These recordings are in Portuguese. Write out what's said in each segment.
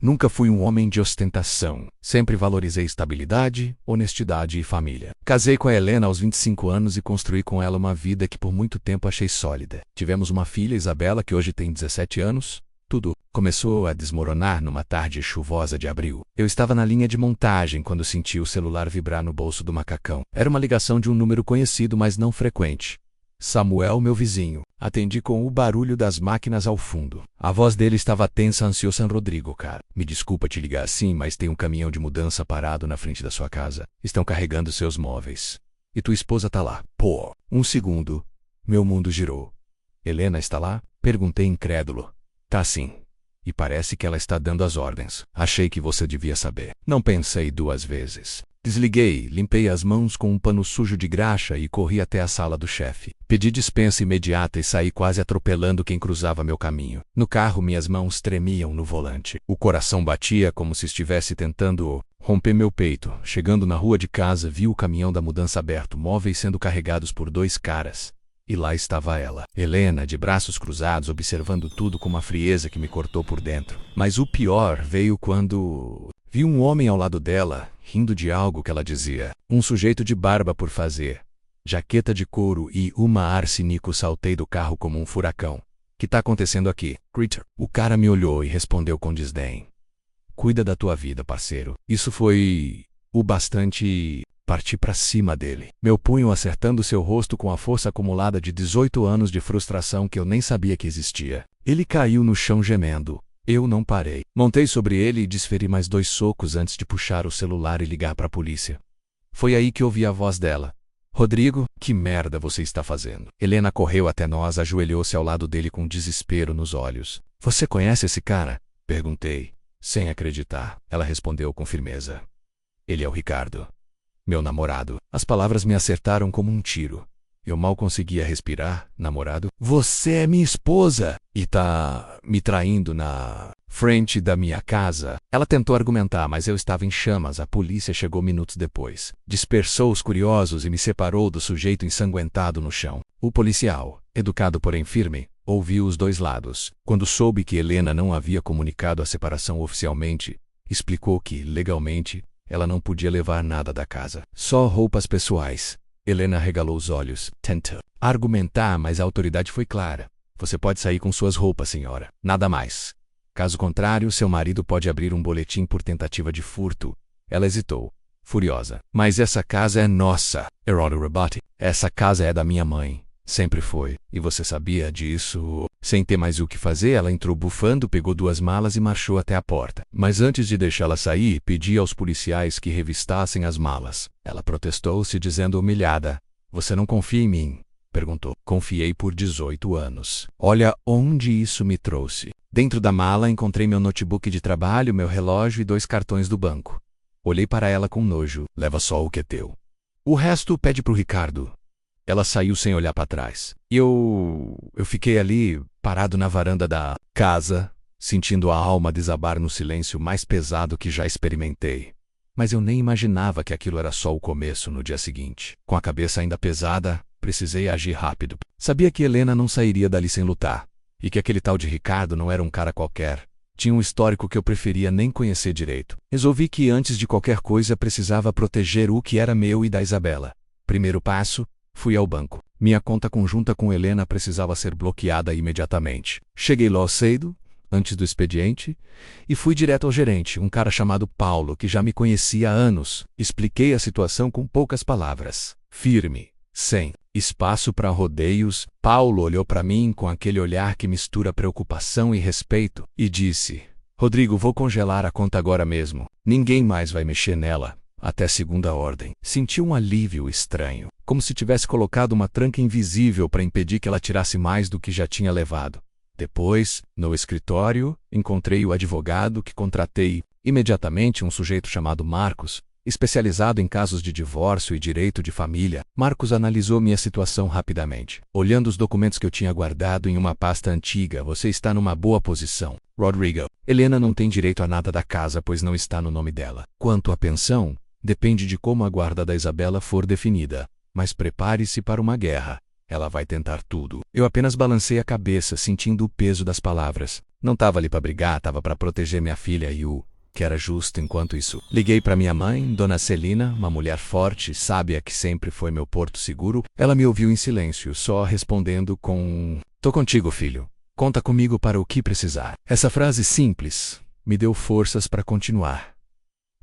Nunca fui um homem de ostentação. Sempre valorizei estabilidade, honestidade e família. Casei com a Helena aos 25 anos e construí com ela uma vida que por muito tempo achei sólida. Tivemos uma filha, Isabela, que hoje tem 17 anos. Tudo começou a desmoronar numa tarde chuvosa de abril. Eu estava na linha de montagem quando senti o celular vibrar no bolso do macacão. Era uma ligação de um número conhecido, mas não frequente. Samuel, meu vizinho. Atendi com o barulho das máquinas ao fundo. A voz dele estava tensa, ansiosa. Rodrigo, cara. Me desculpa te ligar assim, mas tem um caminhão de mudança parado na frente da sua casa. Estão carregando seus móveis. E tua esposa tá lá. Pô. Um segundo. Meu mundo girou. Helena está lá? Perguntei incrédulo. Tá sim. E parece que ela está dando as ordens. Achei que você devia saber. Não pensei duas vezes. Desliguei, limpei as mãos com um pano sujo de graxa e corri até a sala do chefe. Pedi dispensa imediata e saí quase atropelando quem cruzava meu caminho. No carro, minhas mãos tremiam no volante. O coração batia como se estivesse tentando romper meu peito. Chegando na rua de casa, vi o caminhão da mudança aberto, móveis sendo carregados por dois caras. E lá estava ela, Helena, de braços cruzados, observando tudo com uma frieza que me cortou por dentro. Mas o pior veio quando vi um homem ao lado dela, rindo de algo que ela dizia. Um sujeito de barba por fazer, jaqueta de couro e uma arsenico. Saltei do carro como um furacão. Que tá acontecendo aqui, Critter? O cara me olhou e respondeu com desdém. Cuida da tua vida, parceiro. Isso foi o bastante. Parti para cima dele, meu punho acertando seu rosto com a força acumulada de 18 anos de frustração que eu nem sabia que existia. Ele caiu no chão gemendo. Eu não parei. Montei sobre ele e desferi mais 2 socos antes de puxar o celular e ligar para a polícia. Foi aí que ouvi a voz dela. Rodrigo, que merda você está fazendo? Helena correu até nós, ajoelhou-se ao lado dele com desespero nos olhos. Você conhece esse cara? Perguntei, sem acreditar. Ela respondeu com firmeza. Ele é o Ricardo. Meu namorado. As palavras me acertaram como um tiro. Eu mal conseguia respirar. Namorado? Você é minha esposa! E tá me traindo na frente da minha casa. Ela tentou argumentar, mas eu estava em chamas. A polícia chegou minutos depois. Dispersou os curiosos e me separou do sujeito ensanguentado no chão. O policial, educado porém firme, ouviu os dois lados. Quando soube que Helena não havia comunicado a separação oficialmente, explicou que, legalmente, ela não podia levar nada da casa. Só roupas pessoais. Helena regalou os olhos. Tentou argumentar, mas a autoridade foi clara. Você pode sair com suas roupas, senhora. Nada mais. Caso contrário, seu marido pode abrir um boletim por tentativa de furto. Ela hesitou, furiosa. Mas essa casa é nossa. Heródoto rebate. Essa casa é da minha mãe. Sempre foi. E você sabia disso? Sem ter mais o que fazer, ela entrou bufando, pegou 2 malas e marchou até a porta. Mas antes de deixá-la sair, pedi aos policiais que revistassem as malas. Ela protestou-se, dizendo humilhada. Você não confia em mim? Perguntou. Confiei por 18 anos. Olha onde isso me trouxe. Dentro da mala encontrei meu notebook de trabalho, meu relógio e 2 cartões do banco. Olhei para ela com nojo. Leva só o que é teu. O resto pede pro Ricardo. Ela saiu sem olhar para trás. E eu fiquei ali, parado na varanda da casa, sentindo a alma desabar no silêncio mais pesado que já experimentei. Mas eu nem imaginava que aquilo era só o começo no dia seguinte. Com a cabeça ainda pesada, precisei agir rápido. Sabia que Helena não sairia dali sem lutar. E que aquele tal de Ricardo não era um cara qualquer. Tinha um histórico que eu preferia nem conhecer direito. Resolvi que antes de qualquer coisa precisava proteger o que era meu e da Isabela. Primeiro passo. Fui ao banco. Minha conta conjunta com Helena precisava ser bloqueada imediatamente. Cheguei lá cedo, antes do expediente, e fui direto ao gerente, um cara chamado Paulo, que já me conhecia há anos. Expliquei a situação com poucas palavras. Firme, sem espaço para rodeios. Paulo olhou para mim com aquele olhar que mistura preocupação e respeito, e disse: Rodrigo, vou congelar a conta agora mesmo. Ninguém mais vai mexer nela. Até segunda ordem. Senti um alívio estranho, como se tivesse colocado uma tranca invisível para impedir que ela tirasse mais do que já tinha levado. Depois, no escritório, encontrei o advogado que contratei. Imediatamente, um sujeito chamado Marcos, especializado em casos de divórcio e direito de família. Marcos analisou minha situação rapidamente. Olhando os documentos que eu tinha guardado em uma pasta antiga, você está numa boa posição, Rodrigo. Helena não tem direito a nada da casa, pois não está no nome dela. Quanto à pensão, depende de como a guarda da Isabela for definida. Mas prepare-se para uma guerra. Ela vai tentar tudo. Eu apenas balancei a cabeça, sentindo o peso das palavras. Não tava ali para brigar, tava para proteger minha filha e o que era justo. Enquanto isso, liguei para minha mãe, Dona Celina, uma mulher forte, sábia que sempre foi meu porto seguro. Ela me ouviu em silêncio, só respondendo com: "Tô contigo, filho. Conta comigo para o que precisar." Essa frase simples me deu forças para continuar.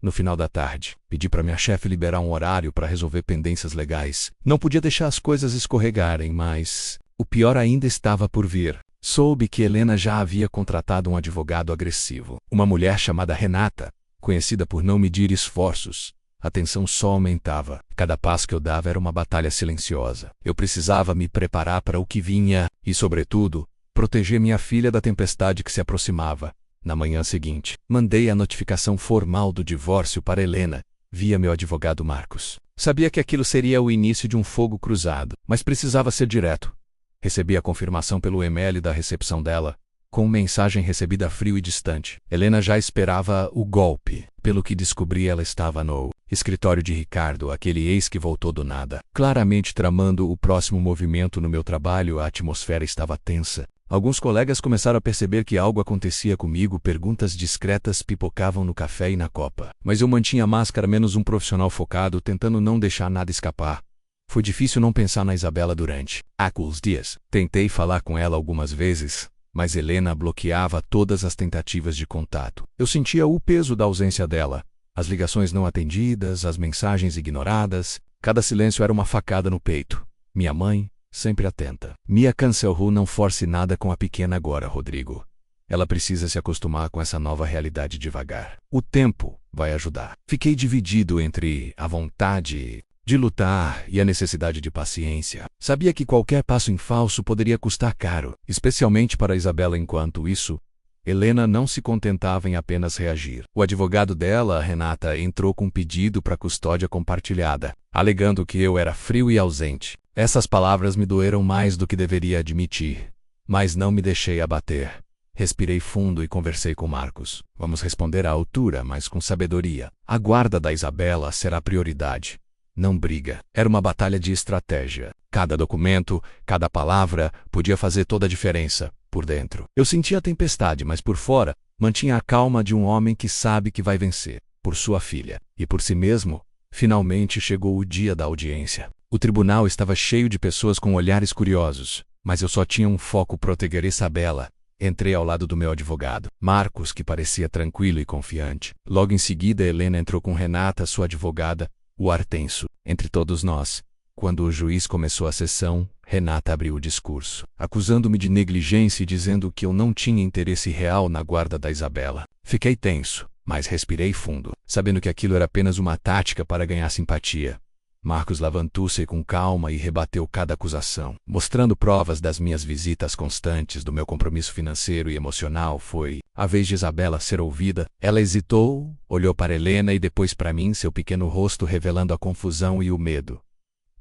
No final da tarde, pedi para minha chefe liberar um horário para resolver pendências legais. Não podia deixar as coisas escorregarem, mas o pior ainda estava por vir. Soube que Helena já havia contratado um advogado agressivo. Uma mulher chamada Renata, conhecida por não medir esforços. A tensão só aumentava. Cada passo que eu dava era uma batalha silenciosa. Eu precisava me preparar para o que vinha e, sobretudo, proteger minha filha da tempestade que se aproximava. Na manhã seguinte, mandei a notificação formal do divórcio para Helena, via meu advogado Marcos. Sabia que aquilo seria o início de um fogo cruzado, mas precisava ser direto. Recebi a confirmação pelo e-mail da recepção dela, com mensagem recebida frio e distante. Helena já esperava o golpe. Pelo que descobri, ela estava no escritório de Ricardo, aquele ex que voltou do nada. Claramente tramando o próximo movimento no meu trabalho, a atmosfera estava tensa. Alguns colegas começaram a perceber que algo acontecia comigo, perguntas discretas pipocavam no café e na copa. Mas eu mantinha a máscara, menos um profissional focado, tentando não deixar nada escapar. Foi difícil não pensar na Isabela durante alguns dias. Tentei falar com ela algumas vezes, mas Helena bloqueava todas as tentativas de contato. Eu sentia o peso da ausência dela. As ligações não atendidas, as mensagens ignoradas. Cada silêncio era uma facada no peito. Minha mãe, sempre atenta: "Mia Cancelru, não force nada com a pequena agora, Rodrigo. Ela precisa se acostumar com essa nova realidade devagar. O tempo vai ajudar." Fiquei dividido entre a vontade de lutar e a necessidade de paciência. Sabia que qualquer passo em falso poderia custar caro, especialmente para Isabela. Enquanto isso, Helena não se contentava em apenas reagir. O advogado dela, Renata, entrou com um pedido para custódia compartilhada, alegando que eu era frio e ausente. Essas palavras me doeram mais do que deveria admitir, mas não me deixei abater. Respirei fundo e conversei com Marcos. Vamos responder à altura, mas com sabedoria. A guarda da Isabela será prioridade. Não briga. Era uma batalha de estratégia. Cada documento, cada palavra podia fazer toda a diferença. Por dentro, eu sentia a tempestade, mas por fora, mantinha a calma de um homem que sabe que vai vencer. Por sua filha e por si mesmo, finalmente chegou o dia da audiência. O tribunal estava cheio de pessoas com olhares curiosos, mas eu só tinha um foco: proteger Isabela. Entrei ao lado do meu advogado, Marcos, que parecia tranquilo e confiante. Logo em seguida, Helena entrou com Renata, sua advogada, o ar tenso entre todos nós. Quando o juiz começou a sessão, Renata abriu o discurso, acusando-me de negligência e dizendo que eu não tinha interesse real na guarda da Isabela. Fiquei tenso, mas respirei fundo, sabendo que aquilo era apenas uma tática para ganhar simpatia. Marcos levantou-se com calma e rebateu cada acusação, mostrando provas das minhas visitas constantes, do meu compromisso financeiro e emocional. Foi a vez de Isabela ser ouvida. Ela hesitou, olhou para Helena e depois para mim, seu pequeno rosto revelando a confusão e o medo.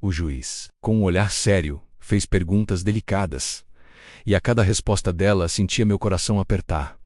O juiz, com um olhar sério, fez perguntas delicadas, e a cada resposta dela sentia meu coração apertar.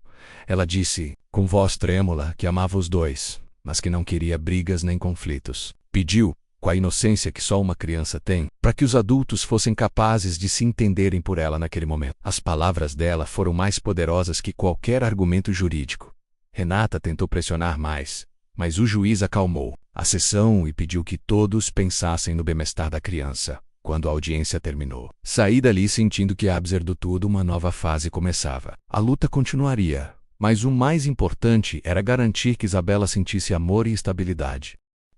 Ela disse, com voz trêmula, que amava os dois, mas que não queria brigas nem conflitos. Pediu, com a inocência que só uma criança tem, para que os adultos fossem capazes de se entenderem por ela naquele momento. As palavras dela foram mais poderosas que qualquer argumento jurídico. Renata tentou pressionar mais, mas o juiz acalmou a sessão e pediu que todos pensassem no bem-estar da criança. Quando a audiência terminou, saí dali sentindo que, apesar de tudo, uma nova fase começava. A luta continuaria, mas o mais importante era garantir que Isabela sentisse amor e estabilidade.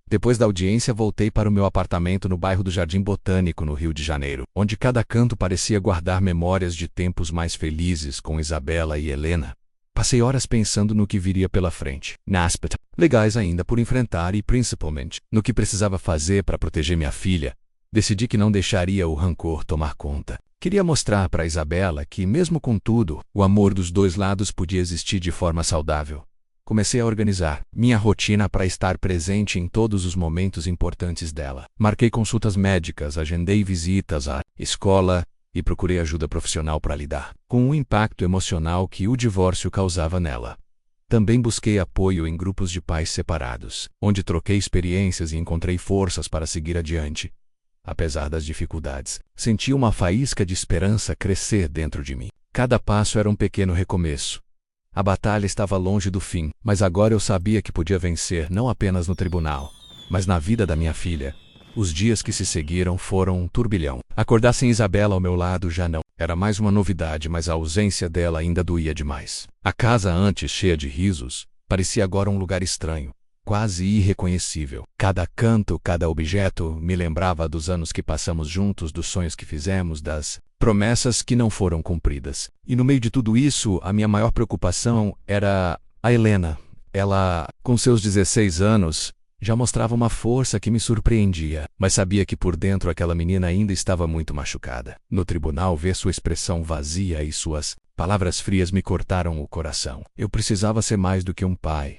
Depois da audiência, voltei para o meu apartamento no bairro do Jardim Botânico, no Rio de Janeiro, onde cada canto parecia guardar memórias de tempos mais felizes com Isabela e Helena. Passei horas pensando no que viria pela frente, nas aspectos legais ainda por enfrentar e, principalmente, no que precisava fazer para proteger minha filha. Decidi que não deixaria o rancor tomar conta. Queria mostrar para Isabela que, mesmo com tudo, o amor dos dois lados podia existir de forma saudável. Comecei a organizar minha rotina para estar presente em todos os momentos importantes dela. Marquei consultas médicas, agendei visitas à escola e procurei ajuda profissional para lidar com o impacto emocional que o divórcio causava nela. Também busquei apoio em grupos de pais separados, onde troquei experiências e encontrei forças para seguir adiante. apesar das dificuldades. Sentia uma faísca de esperança crescer dentro de mim. Cada passo era um pequeno recomeço. A batalha estava longe do fim, mas agora eu sabia que podia vencer não apenas no tribunal, mas na vida da minha filha. Os dias que se seguiram foram um turbilhão. Acordar sem Isabela ao meu lado já não era mais uma novidade, mas a ausência dela ainda doía demais. A casa, antes cheia de risos, parecia agora um lugar estranho, quase irreconhecível. Cada canto, cada objeto me lembrava dos anos que passamos juntos, dos sonhos que fizemos, das promessas que não foram cumpridas. E no meio de tudo isso, a minha maior preocupação era a Helena. Ela, com seus 16 anos, já mostrava uma força que me surpreendia, mas sabia que por dentro aquela menina ainda estava muito machucada. No tribunal, ver sua expressão vazia e suas palavras frias me cortaram o coração. Eu precisava ser mais do que um pai.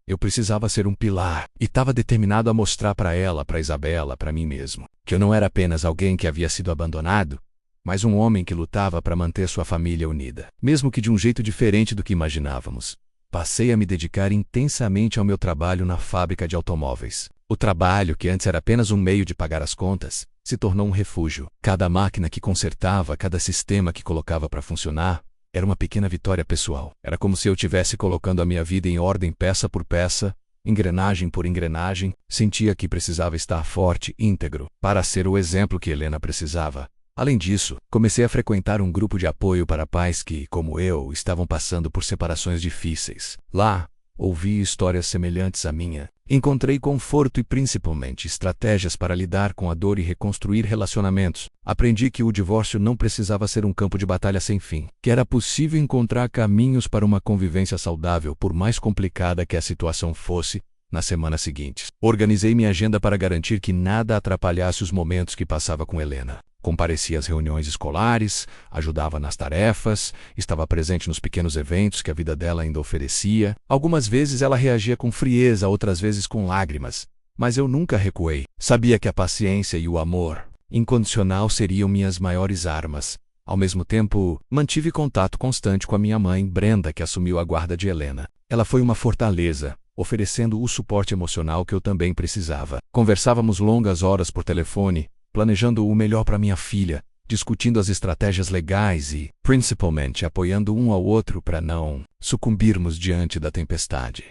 Eu precisava ser um pilar, e estava determinado a mostrar para ela, para Isabela, para mim mesmo, que eu não era apenas alguém que havia sido abandonado, mas um homem que lutava para manter sua família unida, mesmo que de um jeito diferente do que imaginávamos. Passei a me dedicar intensamente ao meu trabalho na fábrica de automóveis. O trabalho, que antes era apenas um meio de pagar as contas, se tornou um refúgio. Cada máquina que consertava, cada sistema que colocava para funcionar, era uma pequena vitória pessoal. Era como se eu estivesse colocando a minha vida em ordem peça por peça, engrenagem por engrenagem. Sentia que precisava estar forte, íntegro, para ser o exemplo que Helena precisava. Além disso, comecei a frequentar um grupo de apoio para pais que, como eu, estavam passando por separações difíceis. Lá, ouvi histórias semelhantes à minha. Encontrei conforto e, principalmente, estratégias para lidar com a dor e reconstruir relacionamentos. Aprendi que o divórcio não precisava ser um campo de batalha sem fim, que era possível encontrar caminhos para uma convivência saudável, por mais complicada que a situação fosse. Nas semanas seguintes, organizei minha agenda para garantir que nada atrapalhasse os momentos que passava com Helena. Comparecia às reuniões escolares, ajudava nas tarefas, estava presente nos pequenos eventos que a vida dela ainda oferecia. Algumas vezes ela reagia com frieza, outras vezes com lágrimas, mas eu nunca recuei. Sabia que a paciência e o amor incondicional seriam minhas maiores armas. Ao mesmo tempo, mantive contato constante com a minha mãe, Brenda, que assumiu a guarda de Helena. Ela foi uma fortaleza, oferecendo o suporte emocional que eu também precisava. Conversávamos longas horas por telefone, planejando o melhor para minha filha, discutindo as estratégias legais e, principalmente, apoiando um ao outro para não sucumbirmos diante da tempestade.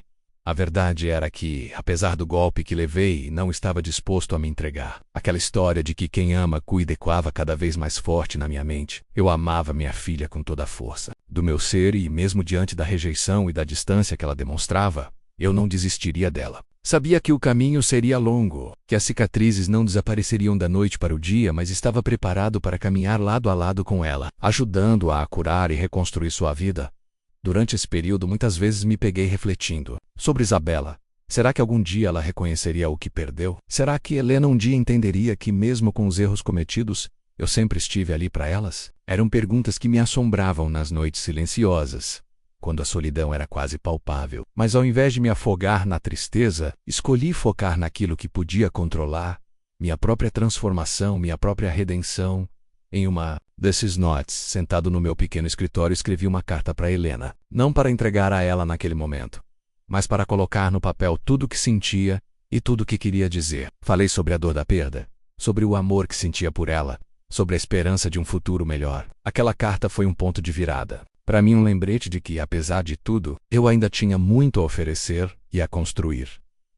A verdade era que, apesar do golpe que levei, não estava disposto a me entregar. Aquela história de que quem ama cuida ecoava cada vez mais forte na minha mente. Eu amava minha filha com toda a força do meu ser e, mesmo diante da rejeição e da distância que ela demonstrava, eu não desistiria dela. Sabia que o caminho seria longo, que as cicatrizes não desapareceriam da noite para o dia, mas estava preparado para caminhar lado a lado com ela, ajudando-a a curar e reconstruir sua vida. Durante esse período, muitas vezes me peguei refletindo sobre Isabela. Será que algum dia ela reconheceria o que perdeu? Será que Helena um dia entenderia que, mesmo com os erros cometidos, eu sempre estive ali para elas? Eram perguntas que me assombravam nas noites silenciosas, quando a solidão era quase palpável. Mas ao invés de me afogar na tristeza, escolhi focar naquilo que podia controlar, minha própria transformação, minha própria redenção. Em uma desses notes, sentado no meu pequeno escritório, escrevi uma carta para Helena, não para entregar a ela naquele momento, mas para colocar no papel tudo o que sentia e tudo o que queria dizer. Falei sobre a dor da perda, sobre o amor que sentia por ela, sobre a esperança de um futuro melhor. Aquela carta foi um ponto de virada. Para mim, um lembrete de que, apesar de tudo, eu ainda tinha muito a oferecer e a construir.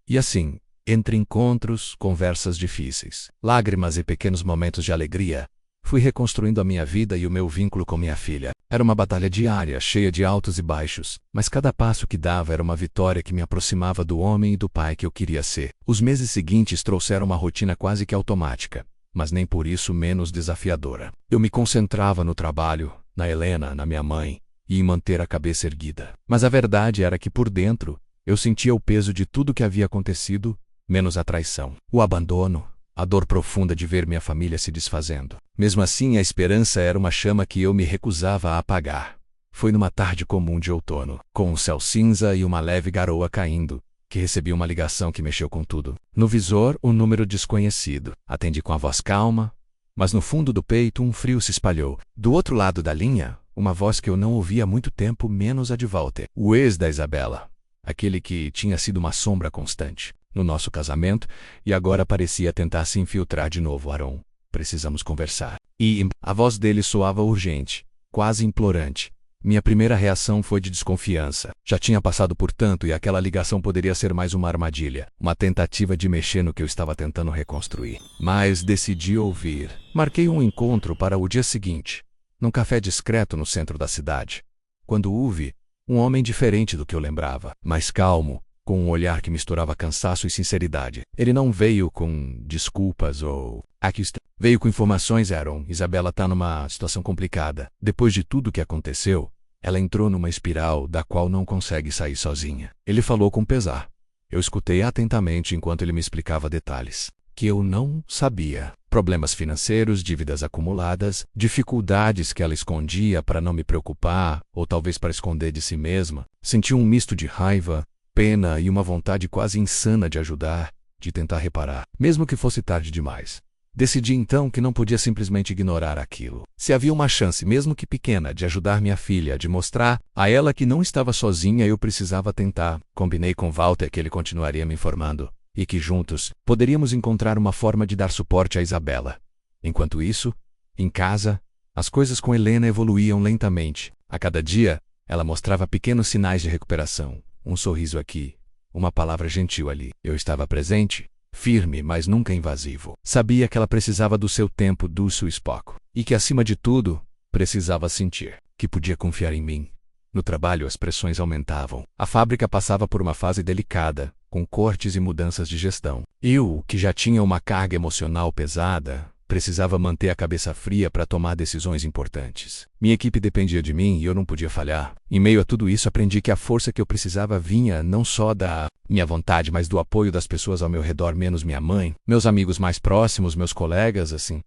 E assim, entre encontros, conversas difíceis, lágrimas e pequenos momentos de alegria, fui reconstruindo a minha vida e o meu vínculo com minha filha. Era uma batalha diária, cheia de altos e baixos, mas cada passo que dava era uma vitória que me aproximava do homem e do pai que eu queria ser. Os meses seguintes trouxeram uma rotina quase que automática, mas nem por isso menos desafiadora. Eu me concentrava no trabalho, na Helena, na minha mãe, e em manter a cabeça erguida. Mas a verdade era que por dentro, eu sentia o peso de tudo que havia acontecido, menos a traição, o abandono, a dor profunda de ver minha família se desfazendo. Mesmo assim, a esperança era uma chama que eu me recusava a apagar. Foi numa tarde comum de outono, com um céu cinza e uma leve garoa caindo, que recebi uma ligação que mexeu com tudo. No visor, um número desconhecido. Atendi com a voz calma, mas no fundo do peito um frio se espalhou. Do outro lado da linha, uma voz que eu não ouvia há muito tempo, menos a de Walter, o ex da Isabela, aquele que tinha sido uma sombra constante. no nosso casamento e agora parecia tentar se infiltrar de novo. Aaron, precisamos conversar. E a voz dele soava urgente, quase implorante. Minha primeira reação foi de desconfiança. Já tinha passado por tanto e aquela ligação poderia ser mais uma armadilha, uma tentativa de mexer no que eu estava tentando reconstruir. Mas decidi ouvir. Marquei um encontro para o dia seguinte, num café discreto no centro da cidade. Quando o vi, um homem diferente do que eu lembrava, mais calmo, com um olhar que misturava cansaço e sinceridade. Ele não veio com desculpas ou... Aqui está. Veio com informações. Aaron, Isabela está numa situação complicada. Depois de tudo que aconteceu, ela entrou numa espiral da qual não consegue sair sozinha. Ele falou com pesar. Eu escutei atentamente enquanto ele me explicava detalhes que eu não sabia. Problemas financeiros, dívidas acumuladas, dificuldades que ela escondia para não me preocupar, ou talvez para esconder de si mesma. Senti um misto de raiva, pena e uma vontade quase insana de ajudar, de tentar reparar, mesmo que fosse tarde demais. Decidi então que não podia simplesmente ignorar aquilo. Se havia uma chance, mesmo que pequena, de ajudar minha filha, de mostrar a ela que não estava sozinha, eu precisava tentar. Combinei com Walter que ele continuaria me informando e que juntos poderíamos encontrar uma forma de dar suporte a Isabela. Enquanto isso, em casa, as coisas com Helena evoluíam lentamente. A cada dia, ela mostrava pequenos sinais de recuperação. Um sorriso aqui, uma palavra gentil ali. Eu estava presente, firme, mas nunca invasivo. Sabia que ela precisava do seu tempo, do seu Spock. E que, acima de tudo, precisava sentir que podia confiar em mim. No trabalho, as pressões aumentavam. A fábrica passava por uma fase delicada, com cortes e mudanças de gestão. Eu, que já tinha uma carga emocional pesada, precisava manter a cabeça fria para tomar decisões importantes. Minha equipe dependia de mim e eu não podia falhar. Em meio a tudo isso, aprendi que a força que eu precisava vinha não só da minha vontade, mas do apoio das pessoas ao meu redor, menos minha mãe, meus amigos mais próximos, meus colegas, assim.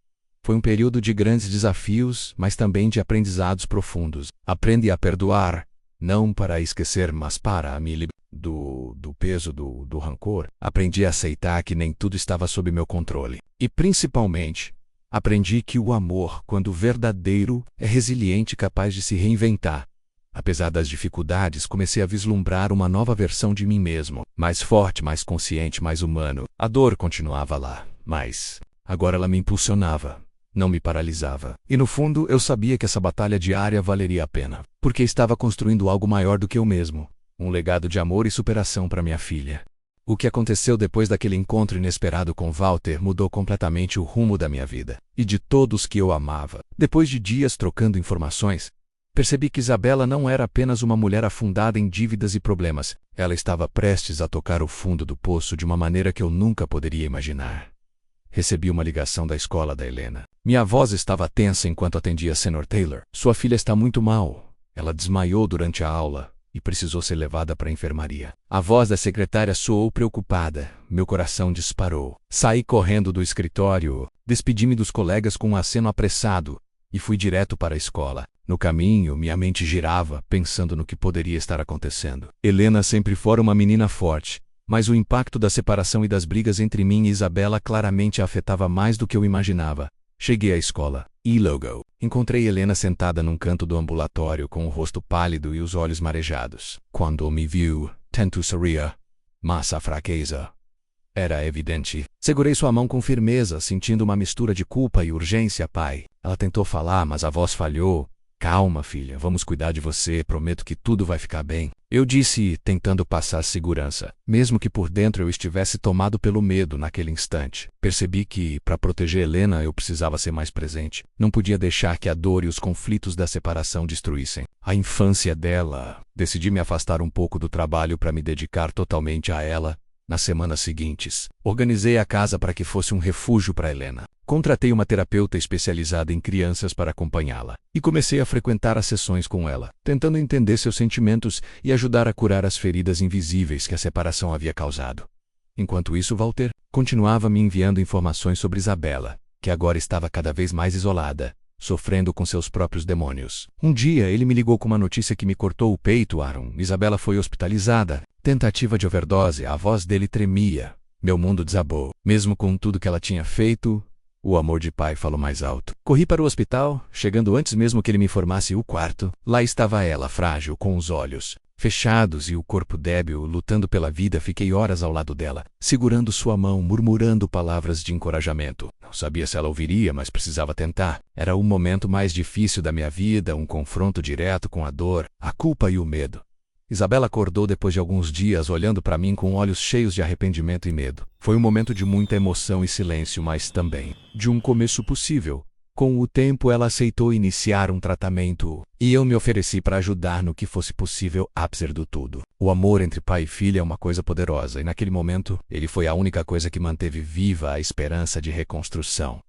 Foi um período de grandes desafios, mas também de aprendizados profundos. Aprendi a perdoar, não para esquecer, mas para me libertar do peso do rancor. Aprendi a aceitar que nem tudo estava sob meu controle. E, principalmente, aprendi que o amor, quando verdadeiro, é resiliente e capaz de se reinventar. Apesar das dificuldades, comecei a vislumbrar uma nova versão de mim mesmo, mais forte, mais consciente, mais humano. A dor continuava lá, mas agora ela me impulsionava, não me paralisava. E no fundo, eu sabia que essa batalha diária valeria a pena, porque estava construindo algo maior do que eu mesmo, um legado de amor e superação para minha filha. O que aconteceu depois daquele encontro inesperado com Walter mudou completamente o rumo da minha vida e de todos que eu amava. Depois de dias trocando informações, percebi que Isabela não era apenas uma mulher afundada em dívidas e problemas. Ela estava prestes a tocar o fundo do poço de uma maneira que eu nunca poderia imaginar. Recebi uma ligação da escola da Helena. Minha voz estava tensa enquanto atendia Senor Taylor. Sua filha está muito mal. Ela desmaiou durante a aula e precisou ser levada para a enfermaria. A voz da secretária soou preocupada. Meu coração disparou. Saí correndo do escritório, despedi-me dos colegas com um aceno apressado e fui direto para a escola. No caminho, minha mente girava, pensando no que poderia estar acontecendo. Helena sempre fora uma menina forte, mas o impacto da separação e das brigas entre mim e Isabela claramente a afetava mais do que eu imaginava. Cheguei à escola. E-logo. Encontrei Helena sentada num canto do ambulatório com o rosto pálido e os olhos marejados. Quando me viu, tentou sorrir, mas a fraqueza era evidente. Segurei sua mão com firmeza, sentindo uma mistura de culpa e urgência. Pai. Ela tentou falar, mas a voz falhou. Calma, filha, vamos cuidar de você, prometo que tudo vai ficar bem. Eu disse, tentando passar segurança, mesmo que por dentro eu estivesse tomado pelo medo naquele instante. Percebi que, para proteger Helena, eu precisava ser mais presente. Não podia deixar que a dor e os conflitos da separação destruíssem a infância dela. Decidi me afastar um pouco do trabalho para me dedicar totalmente a ela. Nas semanas seguintes, organizei a casa para que fosse um refúgio para Helena. Contratei uma terapeuta especializada em crianças para acompanhá-la e comecei a frequentar as sessões com ela, tentando entender seus sentimentos e ajudar a curar as feridas invisíveis que a separação havia causado. Enquanto isso, Walter continuava me enviando informações sobre Isabela, que agora estava cada vez mais isolada, sofrendo com seus próprios demônios. Um dia, ele me ligou com uma notícia que me cortou o peito. Aaron, Isabela foi hospitalizada. Tentativa de overdose. A voz dele tremia. Meu mundo desabou. Mesmo com tudo que ela tinha feito, o amor de pai falou mais alto. Corri para o hospital, chegando antes mesmo que ele me informasse o quarto. Lá estava ela, frágil, com os olhos fechados e o corpo débil, lutando pela vida, fiquei horas ao lado dela, segurando sua mão, murmurando palavras de encorajamento. Não sabia se ela ouviria, mas precisava tentar. Era o momento mais difícil da minha vida, um confronto direto com a dor, a culpa e o medo. Isabela acordou depois de alguns dias, olhando para mim com olhos cheios de arrependimento e medo. Foi um momento de muita emoção e silêncio, mas também de um começo possível. Com o tempo, ela aceitou iniciar um tratamento, e eu me ofereci para ajudar no que fosse possível, apesar do tudo. O amor entre pai e filha é uma coisa poderosa, e naquele momento, ele foi a única coisa que manteve viva a esperança de reconstrução.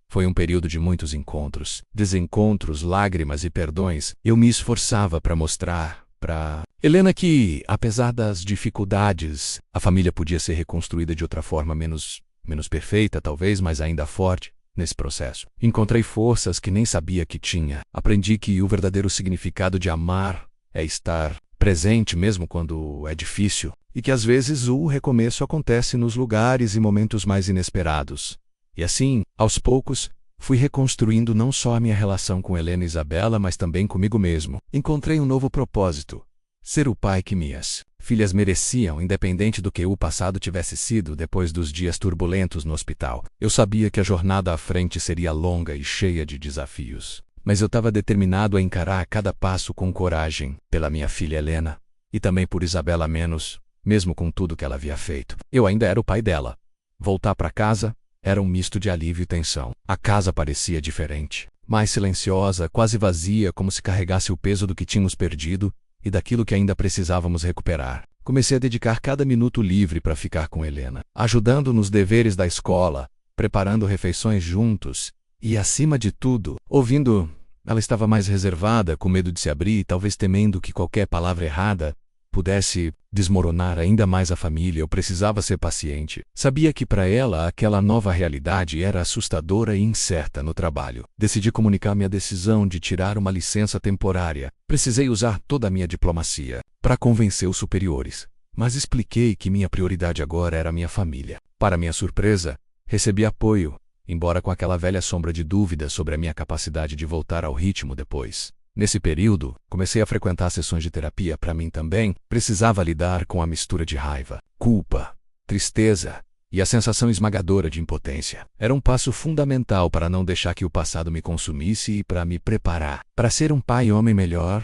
Foi um período de muitos encontros, desencontros, lágrimas e perdões. Eu me esforçava para mostrar para Helena que, apesar das dificuldades, a família podia ser reconstruída de outra forma menos perfeita, talvez, mas ainda forte. Nesse processo, encontrei forças que nem sabia que tinha. Aprendi que o verdadeiro significado de amar é estar presente mesmo quando é difícil, e que às vezes o recomeço acontece nos lugares e momentos mais inesperados. E assim, aos poucos, fui reconstruindo não só a minha relação com Helena e Isabela, mas também comigo mesmo. Encontrei um novo propósito: ser o pai que minhas filhas mereciam, independente do que o passado tivesse sido depois dos dias turbulentos no hospital. Eu sabia que a jornada à frente seria longa e cheia de desafios, mas eu estava determinado a encarar cada passo com coragem, pela minha filha Helena, e também por Isabela mesmo com tudo que ela havia feito. Eu ainda era o pai dela. Voltar para casa era um misto de alívio e tensão. A casa parecia diferente, mais silenciosa, quase vazia, como se carregasse o peso do que tínhamos perdido e daquilo que ainda precisávamos recuperar. Comecei a dedicar cada minuto livre para ficar com Helena, ajudando nos deveres da escola, preparando refeições juntos e, acima de tudo, ouvindo. Ela estava mais reservada, com medo de se abrir e talvez temendo que qualquer palavra errada pudesse desmoronar ainda mais a família. Eu precisava ser paciente. Sabia que para ela aquela nova realidade era assustadora e incerta no trabalho. Decidi comunicar minha decisão de tirar uma licença temporária. Precisei usar toda a minha diplomacia para convencer os superiores, mas expliquei que minha prioridade agora era minha família. Para minha surpresa, recebi apoio, embora com aquela velha sombra de dúvida sobre a minha capacidade de voltar ao ritmo depois. Nesse período, comecei a frequentar sessões de terapia. Para mim também, precisava lidar com a mistura de raiva, culpa, tristeza e a sensação esmagadora de impotência. Era um passo fundamental para não deixar que o passado me consumisse e para me preparar para ser um pai e homem melhor.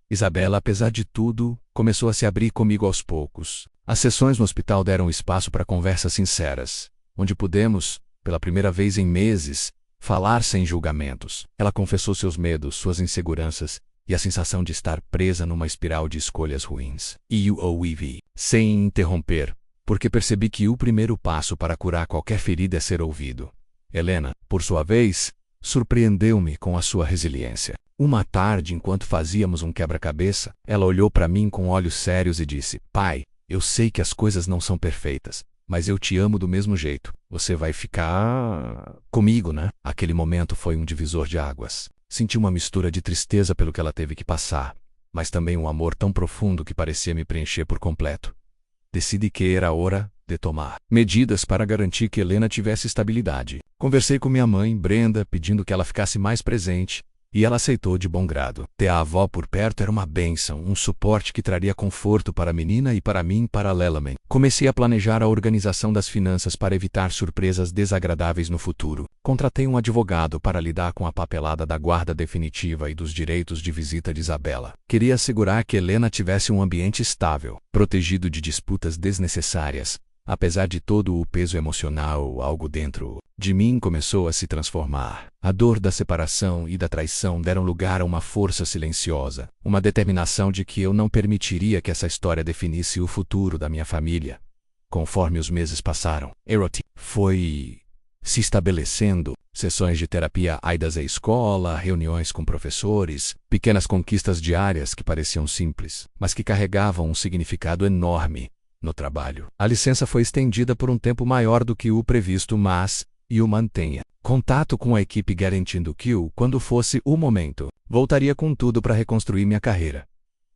Isabela, apesar de tudo, começou a se abrir comigo aos poucos. As sessões no hospital deram espaço para conversas sinceras, onde pudemos, pela primeira vez em meses, falar sem julgamentos. Ela confessou seus medos, suas inseguranças e a sensação de estar presa numa espiral de escolhas ruins. E eu ouvi, sem interromper, porque percebi que o primeiro passo para curar qualquer ferida é ser ouvido. Helena, por sua vez, surpreendeu-me com a sua resiliência. Uma tarde, enquanto fazíamos um quebra-cabeça, ela olhou para mim com olhos sérios e disse: "Pai, eu sei que as coisas não são perfeitas, mas eu te amo do mesmo jeito. Você vai ficar comigo, né?" Aquele momento foi um divisor de águas. Senti uma mistura de tristeza pelo que ela teve que passar, mas também um amor tão profundo que parecia me preencher por completo. Decidi que era hora de tomar medidas para garantir que Helena tivesse estabilidade. Conversei com minha mãe, Brenda, pedindo que ela ficasse mais presente, e ela aceitou de bom grado. Ter a avó por perto era uma bênção, um suporte que traria conforto para a menina e para mim paralelamente. Comecei a planejar a organização das finanças para evitar surpresas desagradáveis no futuro. Contratei um advogado para lidar com a papelada da guarda definitiva e dos direitos de visita de Isabela. Queria assegurar que Helena tivesse um ambiente estável, protegido de disputas desnecessárias. Apesar de todo o peso emocional, algo dentro de mim começou a se transformar. A dor da separação e da traição deram lugar a uma força silenciosa, uma determinação de que eu não permitiria que essa história definisse o futuro da minha família. Conforme os meses passaram, Eroti foi se estabelecendo. Sessões de terapia idas à escola, reuniões com professores, pequenas conquistas diárias que pareciam simples, mas que carregavam um significado enorme. No trabalho, a licença foi estendida por um tempo maior do que o previsto, mas eu mantenha contato com a equipe garantindo que, quando fosse o momento, voltaria com tudo para reconstruir minha carreira.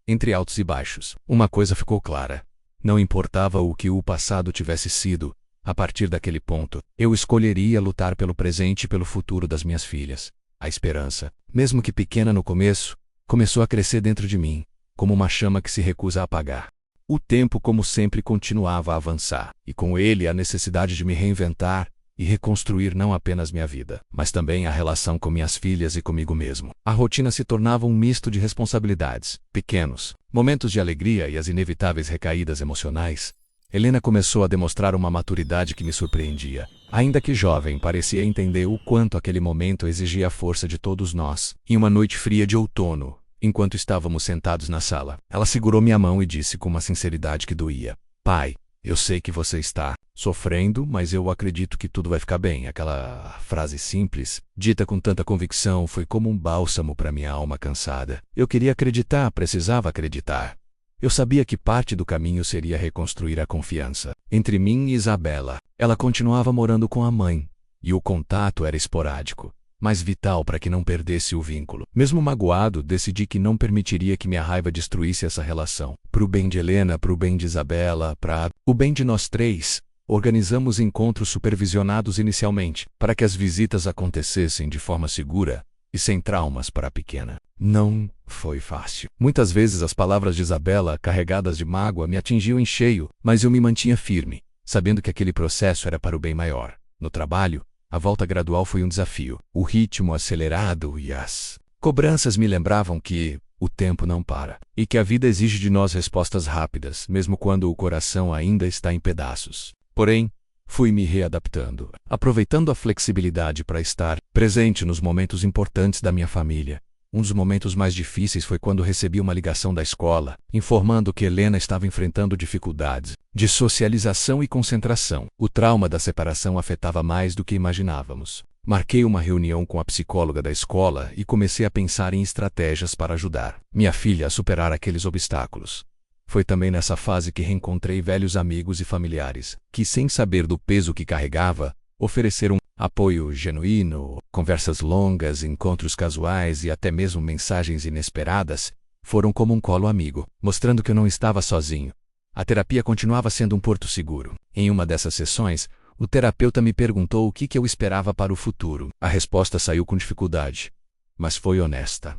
Entre altos e baixos, uma coisa ficou clara: não importava o que o passado tivesse sido, a partir daquele ponto, eu escolheria lutar pelo presente e pelo futuro das minhas filhas. A esperança, mesmo que pequena no começo, começou a crescer dentro de mim. como uma chama que se recusa a apagar. O tempo, como sempre, continuava a avançar, e com ele a necessidade de me reinventar e reconstruir não apenas minha vida, mas também a relação com minhas filhas e comigo mesmo. A rotina se tornava um misto de responsabilidades, pequenos momentos de alegria e as inevitáveis recaídas emocionais. Helena começou a demonstrar uma maturidade que me surpreendia. Ainda que jovem, parecia entender o quanto aquele momento exigia a força de todos nós. Em uma noite fria de outono, enquanto estávamos sentados na sala, ela segurou minha mão e disse com uma sinceridade que doía: "Pai, eu sei que você está sofrendo, mas eu acredito que tudo vai ficar bem." Aquela frase simples, dita com tanta convicção, foi como um bálsamo para minha alma cansada. Eu queria acreditar, precisava acreditar. Eu sabia que parte do caminho seria reconstruir a confiança entre mim e Isabela. Ela continuava morando com a mãe, e o contato era esporádico, mas vital para que não perdesse o vínculo. Mesmo magoado, decidi que não permitiria que minha raiva destruísse essa relação. Para o bem de Helena, para o bem de Isabela, para o bem de nós três, organizamos encontros supervisionados inicialmente, para que as visitas acontecessem de forma segura e sem traumas para a pequena. Não foi fácil. Muitas vezes as palavras de Isabela, carregadas de mágoa, me atingiam em cheio, mas eu me mantinha firme, sabendo que aquele processo era para o bem maior. No trabalho, a volta gradual foi um desafio. O ritmo acelerado e as cobranças me lembravam que o tempo não para, e que a vida exige de nós respostas rápidas, mesmo quando o coração ainda está em pedaços. Porém, fui me readaptando, aproveitando a flexibilidade para estar presente nos momentos importantes da minha família. Um dos momentos mais difíceis foi quando recebi uma ligação da escola, informando que Helena estava enfrentando dificuldades de socialização e concentração. O trauma da separação afetava mais do que imaginávamos. Marquei uma reunião com a psicóloga da escola e comecei a pensar em estratégias para ajudar minha filha a superar aqueles obstáculos. Foi também nessa fase que reencontrei velhos amigos e familiares, que, sem saber do peso que carregava, ofereceram apoio genuíno. Conversas longas, encontros casuais e até mesmo mensagens inesperadas foram como um colo amigo, mostrando que eu não estava sozinho. A terapia continuava sendo um porto seguro. Em uma dessas sessões, o terapeuta me perguntou o que eu esperava para o futuro. A resposta saiu com dificuldade, mas foi honesta.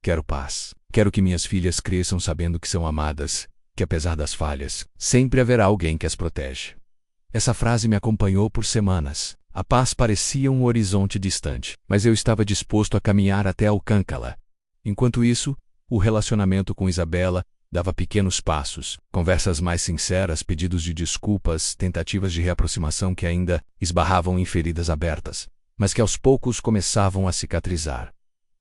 Quero paz. Quero que minhas filhas cresçam sabendo que são amadas, que apesar das falhas, sempre haverá alguém que as protege. Essa frase me acompanhou por semanas. A paz parecia um horizonte distante, mas eu estava disposto a caminhar até alcançá-la. Enquanto isso, o relacionamento com Isabela dava pequenos passos, conversas mais sinceras, pedidos de desculpas, tentativas de reaproximação que ainda esbarravam em feridas abertas, mas que aos poucos começavam a cicatrizar.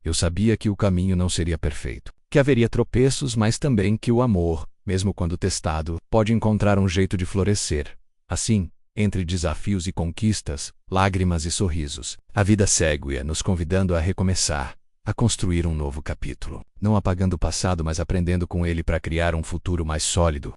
Eu sabia que o caminho não seria perfeito, que haveria tropeços, mas também que o amor, mesmo quando testado, pode encontrar um jeito de florescer. Assim, entre desafios e conquistas, lágrimas e sorrisos, a vida segue nos convidando a recomeçar, a construir um novo capítulo, não apagando o passado, mas aprendendo com ele para criar um futuro mais sólido.